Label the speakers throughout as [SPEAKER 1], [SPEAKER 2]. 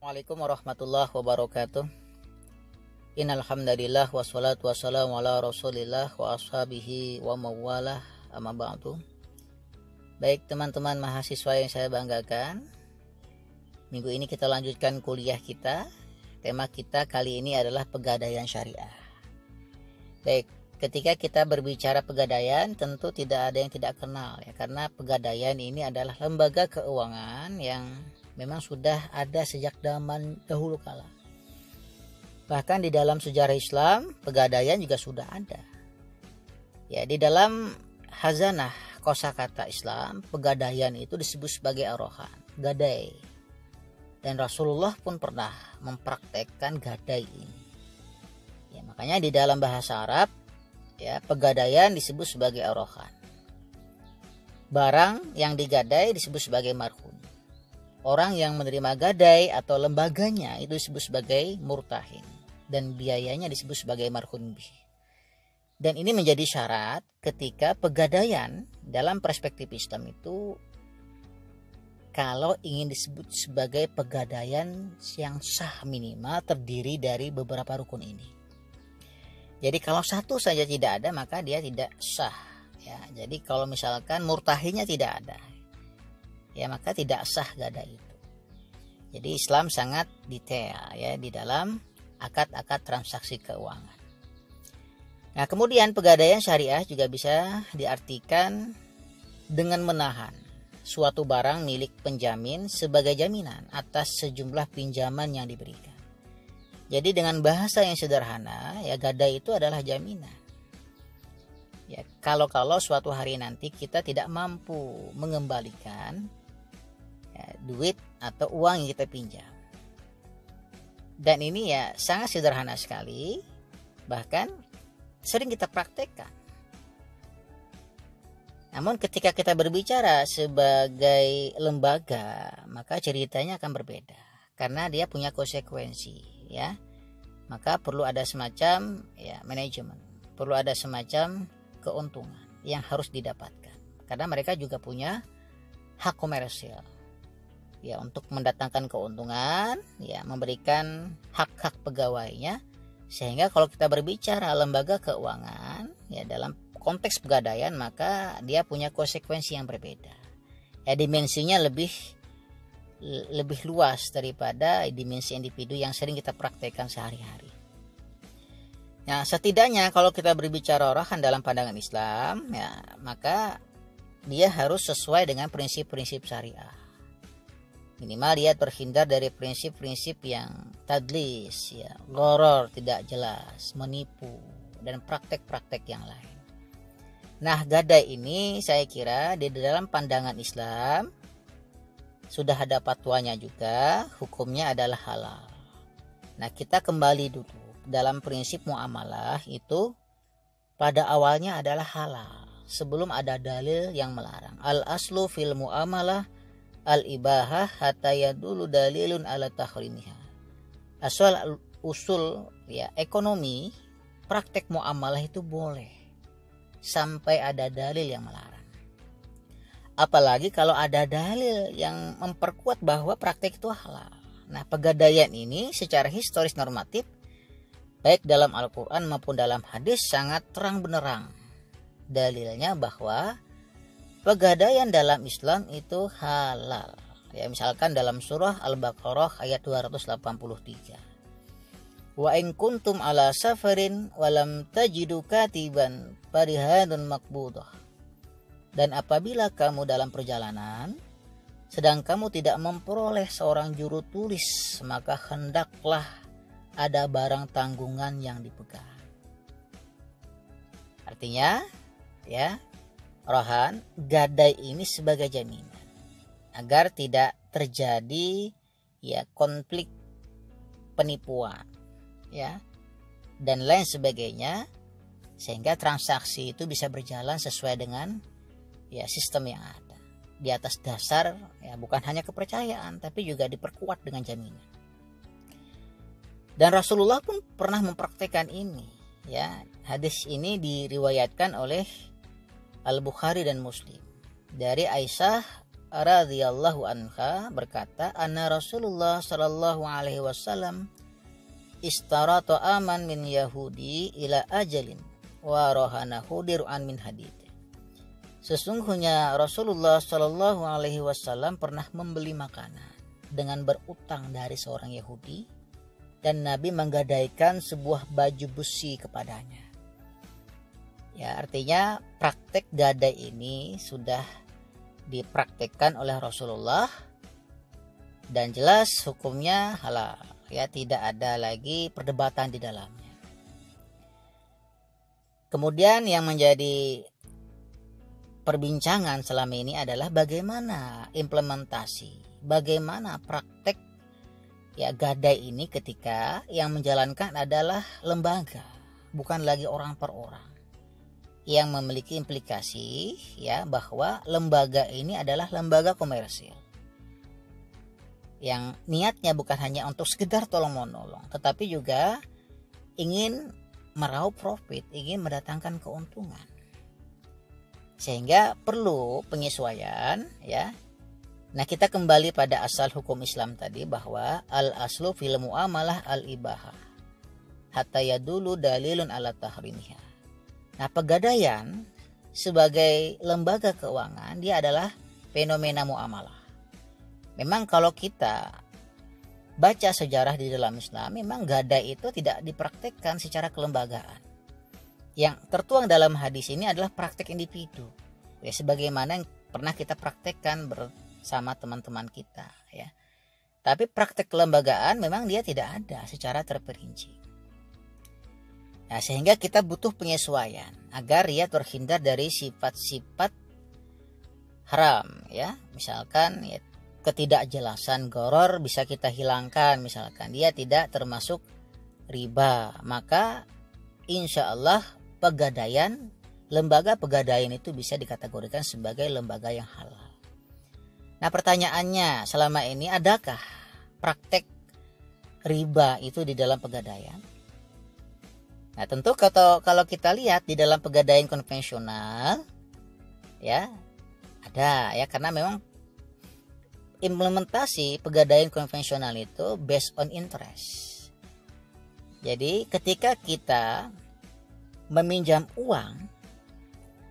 [SPEAKER 1] Assalamualaikum warahmatullahi wabarakatuh. Innal hamdalillah wassalatu wassalamu ala Rasulillah wa ashabihi wa mawalah, amma ba'du. Baik teman-teman mahasiswa yang saya banggakan, minggu ini kita lanjutkan kuliah kita. Tema kita kali ini adalah pegadaian syariah. Baik, ketika kita berbicara pegadaian tentu tidak ada yang tidak kenal ya, karena pegadaian ini adalah lembaga keuangan yang memang sudah ada sejak zaman dahulu kala. Bahkan di dalam sejarah Islam, pegadaian juga sudah ada. Ya, di dalam Khazanah kosakata Islam, pegadaian itu disebut sebagai arohan, gadai. Dan Rasulullah pun pernah mempraktekkan gadai ini. Ya, makanya di dalam bahasa Arab, ya, pegadaian disebut sebagai arohan. Barang yang digadai disebut sebagai marhun. Orang yang menerima gadai atau lembaganya itu disebut sebagai murtahin, dan biayanya disebut sebagai marhun bih. Dan ini menjadi syarat ketika pegadaian dalam perspektif Islam itu, kalau ingin disebut sebagai pegadaian yang sah, minimal terdiri dari beberapa rukun ini. Jadi kalau satu saja tidak ada maka dia tidak sah ya. Jadi kalau misalkan murtahinnya tidak ada, ya maka tidak sah gadai itu. Jadi Islam sangat detail ya di dalam akad-akad transaksi keuangan. Nah, kemudian pegadaian syariah juga bisa diartikan dengan menahan suatu barang milik penjamin sebagai jaminan atas sejumlah pinjaman yang diberikan. Jadi dengan bahasa yang sederhana ya, gadai itu adalah jaminan. Ya, kalau suatu hari nanti kita tidak mampu mengembalikan ya, duit atau uang yang kita pinjam. Dan ini ya sangat sederhana sekali, bahkan sering kita praktekkan. Namun ketika kita berbicara sebagai lembaga, maka ceritanya akan berbeda karena dia punya konsekuensi ya. Maka perlu ada semacam ya manajemen, perlu ada semacam keuntungan yang harus didapatkan karena mereka juga punya hak komersial ya, untuk mendatangkan keuntungan ya, memberikan hak-hak pegawainya. Sehingga kalau kita berbicara lembaga keuangan ya dalam konteks pegadaian, maka dia punya konsekuensi yang berbeda ya, dimensinya lebih luas daripada dimensi individu yang sering kita praktekkan sehari-hari. Nah, setidaknya kalau kita berbicara arahan dalam pandangan Islam ya, maka dia harus sesuai dengan prinsip-prinsip syariah. Minimal dia terhindar dari prinsip-prinsip yang tadlis ya, gharar, tidak jelas, menipu, dan praktek-praktek yang lain. Nah, gadai ini saya kira di dalam pandangan Islam sudah ada fatwanya juga, hukumnya adalah halal. Nah, kita kembali dulu dalam prinsip muamalah itu pada awalnya adalah halal sebelum ada dalil yang melarang. Al aslu fil muamalah al-ibahah hatta yadulu dalilun ala tahrimiha. Asal usul ya ekonomi, praktek muamalah itu boleh sampai ada dalil yang melarang. Apalagi kalau ada dalil yang memperkuat bahwa praktek itu halal. Nah, pegadaian ini secara historis normatif baik dalam Al-Quran maupun dalam hadis sangat terang benderang dalilnya bahwa pegadaian dalam Islam itu halal. Ya, misalkan dalam surah Al-Baqarah ayat 283. Wa in kuntum ala safarin walam tajidu katiban farihadun maqbudah. Dan apabila kamu dalam perjalanan sedang kamu tidak memperoleh seorang juru tulis, maka hendaklah ada barang tanggungan yang dipegang. Artinya ya, arahan gadai ini sebagai jaminan agar tidak terjadi ya konflik penipuan ya dan lain sebagainya, sehingga transaksi itu bisa berjalan sesuai dengan ya sistem yang ada di atas dasar ya bukan hanya kepercayaan tapi juga diperkuat dengan jaminan. Dan Rasulullah pun pernah mempraktekkan ini ya. Hadis ini diriwayatkan oleh Al-Bukhari dan Muslim dari Aisyah radhiyallahu anha berkata, anna Rasulullah sallallahu alaihi wasallam istara ta'aman min Yahudi ila ajalin wa rohanahu dir'an min hadid. Sesungguhnya Rasulullah sallallahu alaihi wasallam pernah membeli makanan dengan berutang dari seorang Yahudi, dan Nabi menggadaikan sebuah baju besi kepadanya. Ya, artinya praktek gadai ini sudah dipraktekkan oleh Rasulullah dan jelas hukumnya halal, ya, tidak ada lagi perdebatan di dalamnya. Kemudian yang menjadi perbincangan selama ini adalah bagaimana implementasi, bagaimana praktek ya gadai ini ketika yang menjalankan adalah lembaga, bukan lagi orang per orang, yang memiliki implikasi ya bahwa lembaga ini adalah lembaga komersil yang niatnya bukan hanya untuk sekedar tolong menolong, tetapi juga ingin meraup profit, ingin mendatangkan keuntungan, sehingga perlu penyesuaian ya. Nah, kita kembali pada asal hukum Islam tadi bahwa al aslu fil muamalah al ibahah hatta yadulu dalilun ala tahrimiha. Nah, pegadaian sebagai lembaga keuangan dia adalah fenomena muamalah. Memang kalau kita baca sejarah di dalam Islam, memang gadai itu tidak dipraktekkan secara kelembagaan. Yang tertuang dalam hadis ini adalah praktek individu. Ya, sebagaimana yang pernah kita praktekkan bersama teman-teman kita, ya. Tapi praktek kelembagaan memang dia tidak ada secara terperinci. Nah, sehingga kita butuh penyesuaian agar ia terhindar dari sifat-sifat haram ya. Misalkan ya, ketidakjelasan gharar bisa kita hilangkan, misalkan dia tidak termasuk riba, maka insya Allah pegadaian, lembaga pegadaian itu bisa dikategorikan sebagai lembaga yang halal. Nah, pertanyaannya selama ini adakah praktek riba itu di dalam pegadaian? Nah, tentu kalau kita lihat di dalam pegadaian konvensional ya ada ya, karena memang implementasi pegadaian konvensional itu based on interest. Jadi ketika kita meminjam uang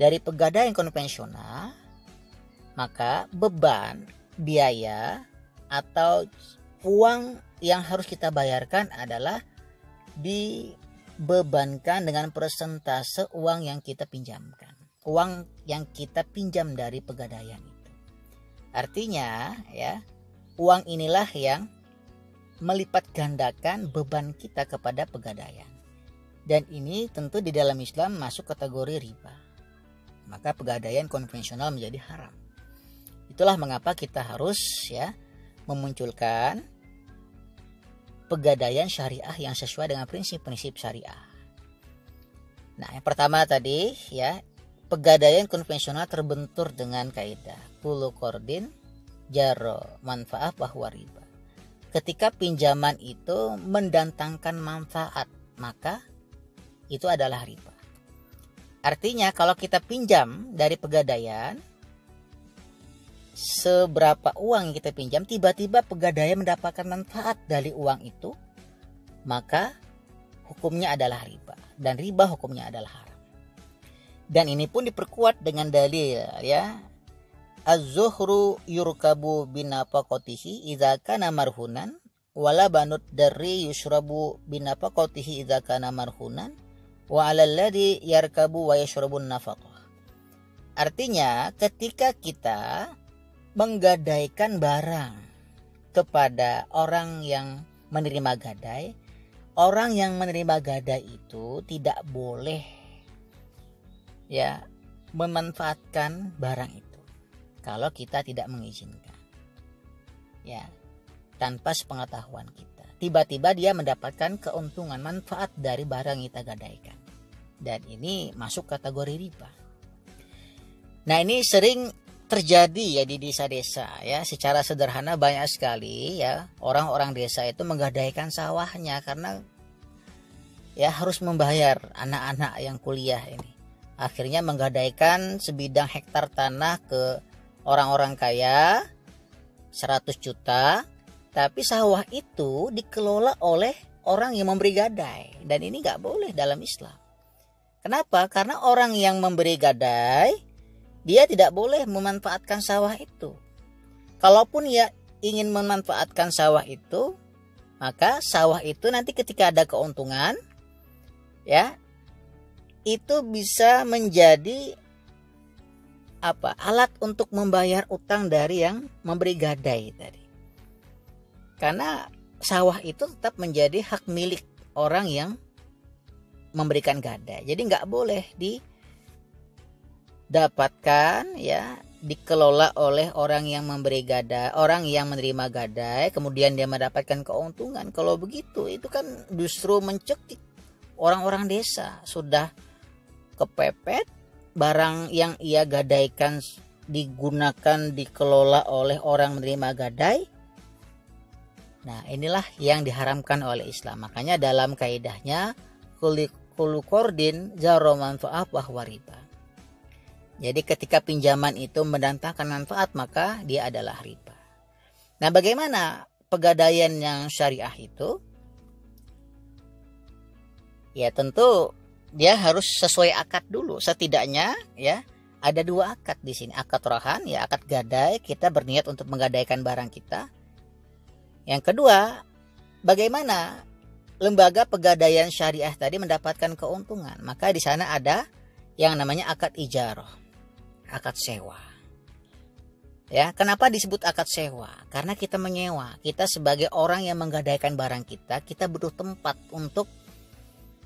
[SPEAKER 1] dari pegadaian konvensional, maka beban biaya atau uang yang harus kita bayarkan adalah dibebankan dengan persentase uang yang kita pinjamkan, uang yang kita pinjam dari pegadaian itu. Artinya ya, uang inilah yang melipat gandakan beban kita kepada pegadaian. Dan ini tentu di dalam Islam masuk kategori riba. Maka pegadaian konvensional menjadi haram. Itulah mengapa kita harus ya memunculkan pegadaian syariah yang sesuai dengan prinsip-prinsip syariah. Nah, yang pertama tadi ya, pegadaian konvensional terbentur dengan kaidah kullu qardin jarra manfaat bahwa riba. Ketika pinjaman itu mendatangkan manfaat, maka itu adalah riba. Artinya kalau kita pinjam dari pegadaian, seberapa uang yang kita pinjam, tiba-tiba pegadaian mendapatkan manfaat dari uang itu, maka hukumnya adalah riba, dan riba hukumnya adalah haram. Dan ini pun diperkuat dengan dalil ya, az-zuhru yurkabu binafaqatihi idza kana marhunan wala banud dari yushrabu binafaqatihi idza kana marhunan wa 'alal ladzi yarkabu wa yashrabun nafaqah. Artinya ketika kita menggadaikan barang kepada orang yang menerima gadai, orang yang menerima gadai itu tidak boleh ya memanfaatkan barang itu kalau kita tidak mengizinkan, ya, tanpa sepengetahuan kita. Tiba-tiba dia mendapatkan keuntungan, manfaat dari barang yang kita gadaikan, dan ini masuk kategori riba. Nah, ini sering terjadi ya di desa-desa ya. Secara sederhana banyak sekali ya orang-orang desa itu menggadaikan sawahnya karena ya harus membayar anak-anak yang kuliah ini. Akhirnya menggadaikan sebidang hektar tanah ke orang-orang kaya 100 juta, tapi sawah itu dikelola oleh orang yang memberi gadai, dan ini nggak boleh dalam Islam. Kenapa? Karena orang yang memberi gadai, dia tidak boleh memanfaatkan sawah itu. Kalaupun ia ingin memanfaatkan sawah itu, maka sawah itu nanti ketika ada keuntungan, ya, itu bisa menjadi alat untuk membayar utang dari yang memberi gadai tadi. Karena sawah itu tetap menjadi hak milik orang yang memberikan gadai. Jadi nggak boleh didapatkan, ya, dikelola oleh orang yang memberi gadai, orang yang menerima gadai, kemudian dia mendapatkan keuntungan. Kalau begitu, itu kan justru mencekik orang-orang desa. Sudah kepepet, barang yang ia gadaikan digunakan, dikelola oleh orang menerima gadai. Nah, inilah yang diharamkan oleh Islam. Makanya dalam kaidahnya kullu qardin jarra manfaat wa riba. Jadi ketika pinjaman itu mendatangkan manfaat, maka dia adalah riba. Nah, bagaimana pegadaian yang syariah itu? Ya tentu dia harus sesuai akad dulu. Setidaknya, ya, ada 2 akad di sini. Akad rohan, ya, akad gadai, kita berniat untuk menggadaikan barang kita. Yang kedua, bagaimana lembaga pegadaian syariah tadi mendapatkan keuntungan? Maka di sana ada yang namanya akad ijarah, akad sewa. Ya, kenapa disebut akad sewa? Karena kita menyewa. Kita sebagai orang yang menggadaikan barang kita butuh tempat untuk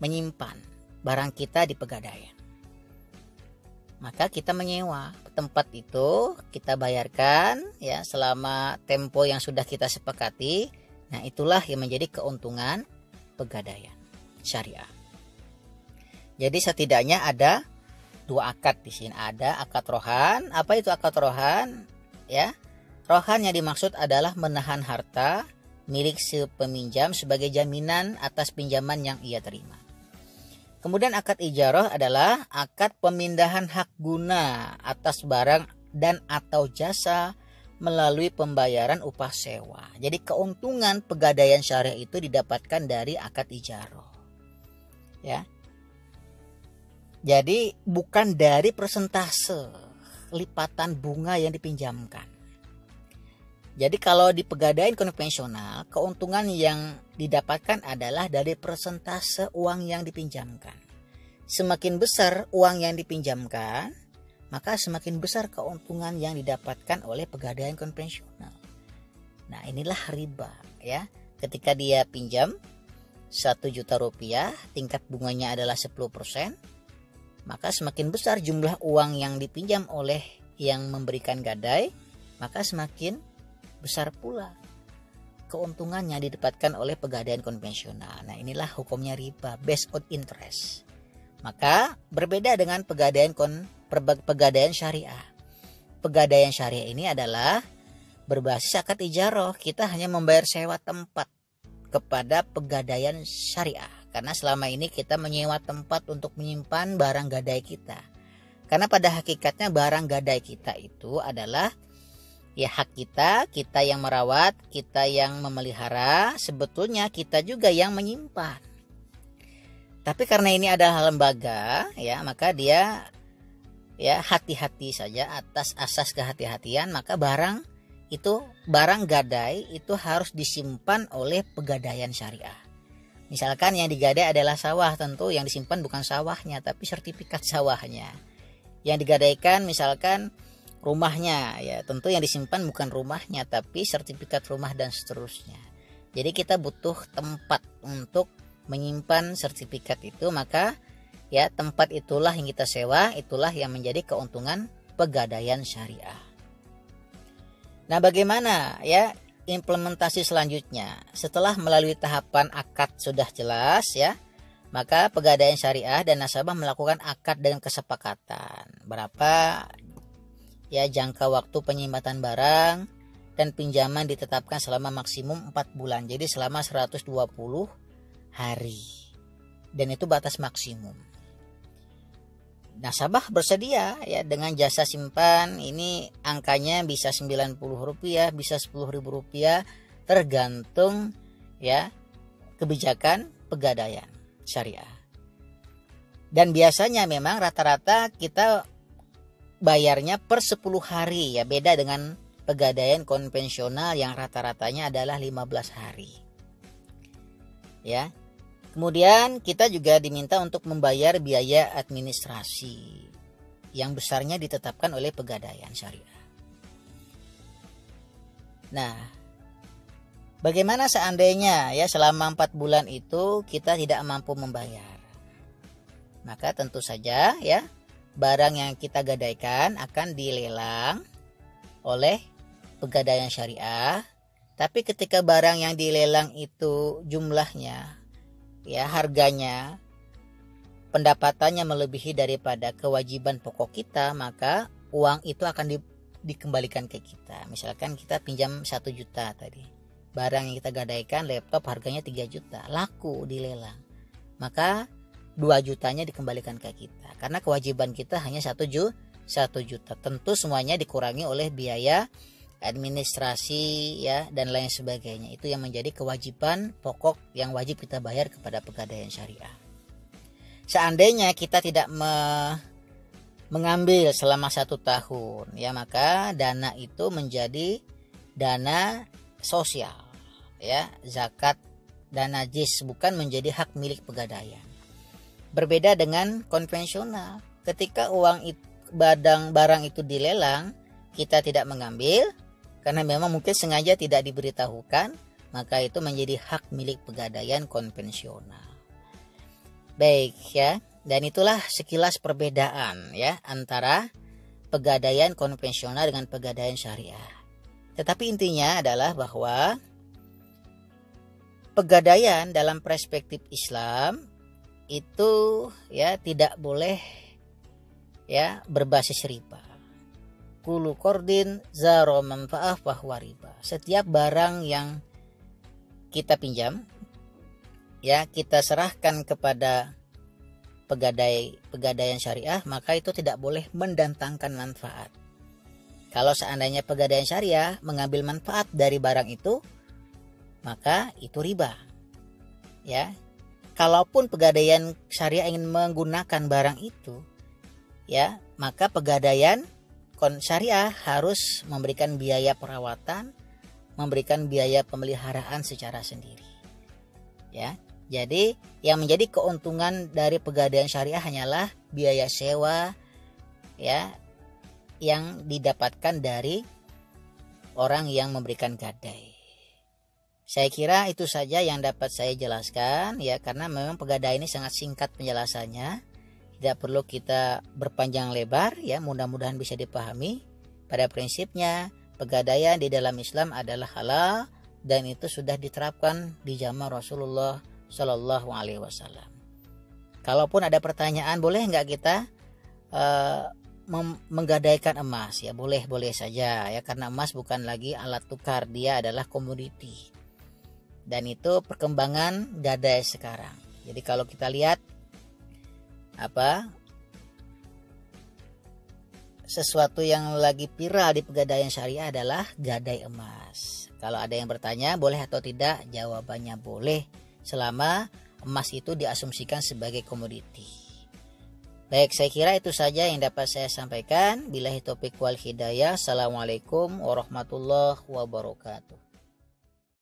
[SPEAKER 1] menyimpan barang kita di pegadaian. Maka kita menyewa tempat itu, kita bayarkan, ya, selama tempo yang sudah kita sepakati. Nah, itulah yang menjadi keuntungan pegadaian syariah. Jadi setidaknya ada 2 akad di sini. Ada akad rohan. Apa itu akad rohan? Ya, rohan yang dimaksud adalah menahan harta milik si peminjam sebagai jaminan atas pinjaman yang ia terima. Kemudian akad ijarah adalah akad pemindahan hak guna atas barang dan atau jasa melalui pembayaran upah sewa. Jadi keuntungan pegadaian syariah itu didapatkan dari akad ijarah. Ya. Jadi bukan dari persentase lipatan bunga yang dipinjamkan. Jadi kalau di pegadaian konvensional, keuntungan yang didapatkan adalah dari persentase uang yang dipinjamkan. Semakin besar uang yang dipinjamkan, maka semakin besar keuntungan yang didapatkan oleh pegadaian konvensional. Nah, inilah riba, ya. Ketika dia pinjam 1 juta rupiah, tingkat bunganya adalah 10%, maka semakin besar jumlah uang yang dipinjam oleh yang memberikan gadai, maka semakin besar pula keuntungan yang didapatkan oleh pegadaian konvensional. Nah, inilah hukumnya riba, based on interest. Maka berbeda dengan pegadaian syariah. Pegadaian syariah ini adalah berbasis akad ijarah. Kita hanya membayar sewa tempat kepada pegadaian syariah. Karena selama ini kita menyewa tempat untuk menyimpan barang gadai kita. Karena pada hakikatnya barang gadai kita itu adalah, ya, hak kita yang merawat, kita yang memelihara, sebetulnya kita juga yang menyimpan. Tapi karena ini adalah lembaga, ya, maka dia, ya, hati-hati saja atas asas kehati-hatian. Maka barang gadai itu harus disimpan oleh pegadaian syariah. Misalkan yang digadai adalah sawah, tentu yang disimpan bukan sawahnya tapi sertifikat sawahnya. Yang digadaikan misalkan rumahnya, ya, tentu yang disimpan bukan rumahnya tapi sertifikat rumah dan seterusnya. Jadi kita butuh tempat untuk menyimpan sertifikat itu, maka, ya, tempat itulah yang kita sewa, itulah yang menjadi keuntungan pegadaian syariah. Nah, bagaimana, ya, implementasi selanjutnya? Setelah melalui tahapan akad sudah jelas, ya, maka pegadaian syariah dan nasabah melakukan akad dengan kesepakatan berapa, ya, jangka waktu penyimpanan barang dan pinjaman ditetapkan selama maksimum 4 bulan. Jadi selama 120 hari. Dan itu batas maksimum. nasabah bersedia ya dengan jasa simpan, ini angkanya bisa Rp90, bisa Rp10.000, tergantung ya kebijakan pegadaian syariah. Dan biasanya memang rata-rata kita bayarnya per 10 hari ya, beda dengan pegadaian konvensional yang rata-ratanya adalah 15 hari. Ya. Kemudian kita juga diminta untuk membayar biaya administrasi yang besarnya ditetapkan oleh pegadaian syariah. Nah, bagaimana seandainya ya selama 4 bulan itu kita tidak mampu membayar? Maka tentu saja ya barang yang kita gadaikan akan dilelang oleh pegadaian syariah. Tapi ketika barang yang dilelang itu jumlahnya ya harganya, pendapatannya melebihi daripada kewajiban pokok kita, maka uang itu akan dikembalikan ke kita. Misalkan kita pinjam 1 juta tadi, barang yang kita gadaikan laptop harganya 3 juta, laku dilelang, maka 2 jutanya dikembalikan ke kita karena kewajiban kita hanya 1 juta. Tentu semuanya dikurangi oleh biaya administrasi ya dan lain sebagainya. Itu yang menjadi kewajiban pokok yang wajib kita bayar kepada pegadaian syariah. Seandainya kita tidak mengambil selama 1 tahun ya, maka dana itu menjadi dana sosial ya, zakat dana jis, bukan menjadi hak milik pegadaian. Berbeda dengan konvensional, ketika barang itu dilelang, kita tidak mengambil karena memang mungkin sengaja tidak diberitahukan, maka itu menjadi hak milik pegadaian konvensional. Baik ya, dan itulah sekilas perbedaan ya antara pegadaian konvensional dengan pegadaian syariah. Tetapi intinya adalah bahwa pegadaian dalam perspektif Islam itu ya tidak boleh ya berbasis riba. Kullu qardin zaro manfaah fahuwa riba. Setiap barang yang kita pinjam ya, kita serahkan kepada pegadaian syariah, maka itu tidak boleh mendatangkan manfaat. Kalau seandainya pegadaian syariah mengambil manfaat dari barang itu, maka itu riba. Ya. Kalaupun pegadaian syariah ingin menggunakan barang itu, ya, maka pegadaian syariah harus memberikan biaya perawatan, memberikan biaya pemeliharaan secara sendiri. Ya. Jadi yang menjadi keuntungan dari pegadaian syariah hanyalah biaya sewa ya yang didapatkan dari orang yang memberikan gadai. Saya kira itu saja yang dapat saya jelaskan ya, karena memang pegadaian ini sangat singkat penjelasannya. Tidak perlu kita berpanjang lebar ya, mudah-mudahan bisa dipahami. Pada prinsipnya pegadaian di dalam Islam adalah halal dan itu sudah diterapkan di zaman Rasulullah Shallallahu Alaihi Wasallam. Kalaupun ada pertanyaan, boleh nggak kita menggadaikan emas ya? Boleh saja ya, karena emas bukan lagi alat tukar, dia adalah komoditi. Dan itu perkembangan gadai sekarang. Jadi kalau kita lihat sesuatu yang lagi viral di pegadaian syariah adalah gadai emas. Kalau ada yang bertanya boleh atau tidak, jawabannya boleh selama emas itu diasumsikan sebagai komoditi. Baik, saya kira itu saja yang dapat saya sampaikan. Billahi taufiq wal hidayah. Assalamualaikum warahmatullahi wabarakatuh.